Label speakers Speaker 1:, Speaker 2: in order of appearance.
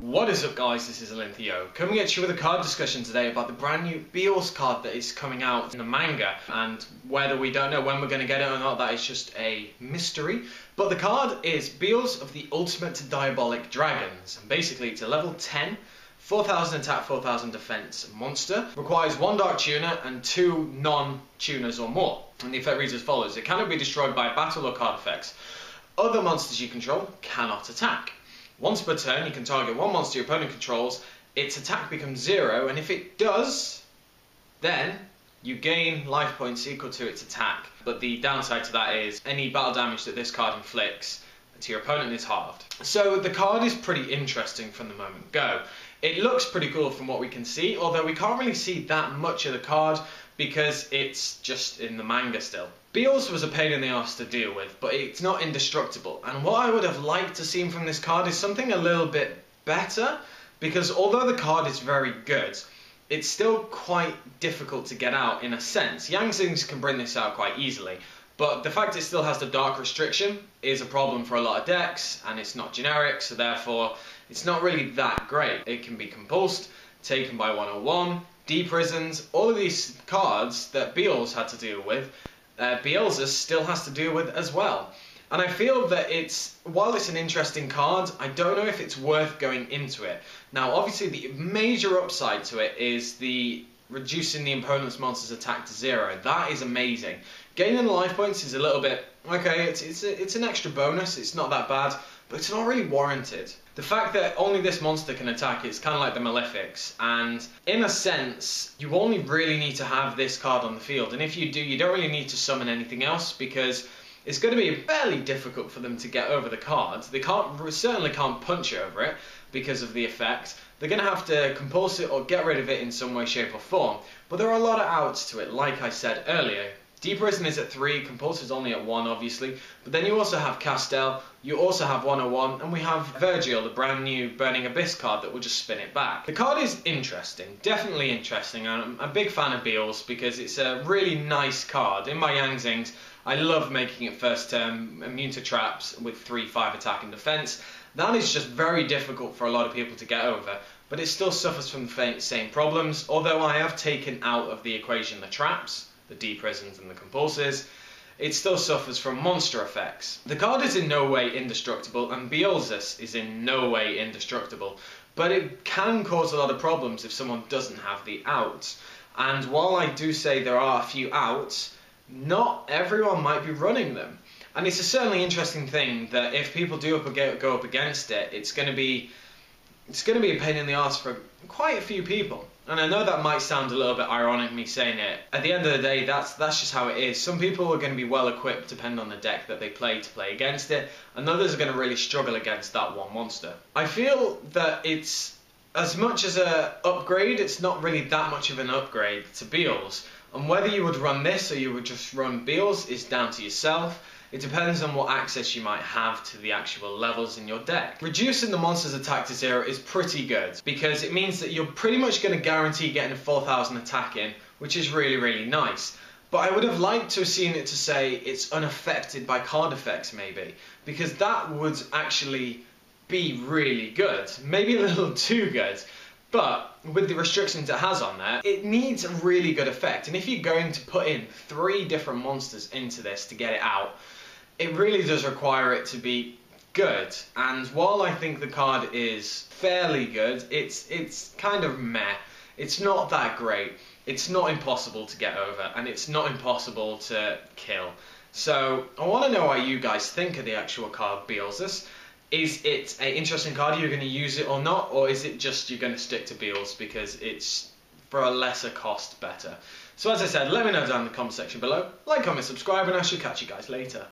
Speaker 1: What is up, guys? This is Olympio coming at you with a card discussion today about the brand new Beelzeus card that is coming out in the manga, and whether we don't know when we're going to get it or not, that is just a mystery. But the card is Beelzeus of the Ultimate Diabolic Dragons, and basically it's a level 10 4000 attack, 4000 defense monster. Requires 1 dark tuner and 2 non-tuners or more. And the effect reads as follows: it cannot be destroyed by battle or card effects. Other monsters you control cannot attack. Once per turn, you can target one monster your opponent controls, its attack becomes 0, and if it does, then you gain life points equal to its attack. But the downside to that is any battle damage that this card inflicts to your opponent is halved. So the card is pretty interesting from the moment go. It looks pretty cool from what we can see, although we can't really see that much of the card because it's just in the manga still. Beelzeus was a pain in the arse to deal with, but it's not indestructible, and what I would have liked to see from this card is something a little bit better, because although the card is very good, it's still quite difficult to get out in a sense. Yang Zings can bring this out quite easily, but the fact it still has the dark restriction is a problem for a lot of decks, and it's not generic, so therefore it's not really that great. It can be compulsed, taken by 101, D-prisons, all of these cards that Beelzeus had to deal with, Beelzeus still has to deal with as well. And I feel that while it's an interesting card, I don't know if it's worth going into it. Now obviously the major upside to it is the reducing the opponent's monster's attack to 0. That is amazing. Gaining life points is a little bit, okay, it's an extra bonus, it's not that bad, but it's not really warranted. The fact that only this monster can attack, it's kind of like the Malefics, and in a sense, you only really need to have this card on the field, and if you do, you don't really need to summon anything else, because it's going to be fairly difficult for them to get over the card. They certainly can't punch over it because of the effect. They're going to have to compulse it or get rid of it in some way, shape or form, but there are a lot of outs to it, like I said earlier. D-prison is at 3, Compulse is only at 1 obviously, but then you also have Castel, you also have 101, and we have Virgil, the brand new Burning Abyss card that will just spin it back. The card is interesting, definitely interesting, and I'm a big fan of Beelzeus because it's a really nice card. In my Yang Zings, I love making it first turn, immune to traps with 3-5 attack and defense. That is just very difficult for a lot of people to get over, but it still suffers from the same problems, although I have taken out of the equation the traps, the D-prisons and the compulses. It still suffers from monster effects. The card is in no way indestructible, and Beelzeus is in no way indestructible, but it can cause a lot of problems if someone doesn't have the outs. And while I do say there are a few outs, not everyone might be running them. And it's a certainly interesting thing that if people do go up against it, it's going to be a pain in the arse for quite a few people. And I know that might sound a little bit ironic, me saying it. At the end of the day, that's just how it is. Some people are going to be well equipped depending on the deck that they play to play against it, and others are going to really struggle against that one monster. I feel that it's, as much as an upgrade, it's not really that much of an upgrade to Beelzeus. And whether you would run this or you would just run Beelzeus is down to yourself. It depends on what access you might have to the actual levels in your deck. Reducing the monster's attack to 0 is pretty good, because it means that you're pretty much going to guarantee getting a 4000 attack in, which is really, really nice. But I would have liked to have seen it to say it's unaffected by card effects maybe, because that would actually be really good. Maybe a little too good. But with the restrictions it has on there, it needs a really good effect. And if you're going to put in 3 different monsters into this to get it out, it really does require it to be good. And while I think the card is fairly good, it's kind of meh. It's not that great. It's not impossible to get over, and it's not impossible to kill. So I want to know what you guys think of the actual card Beelzeus. Is it an interesting card, you're going to use it or not, or is it just you're going to stick to Beelzeus because it's for a lesser cost better? So as I said, let me know down in the comment section below, like, comment, subscribe, and I shall catch you guys later.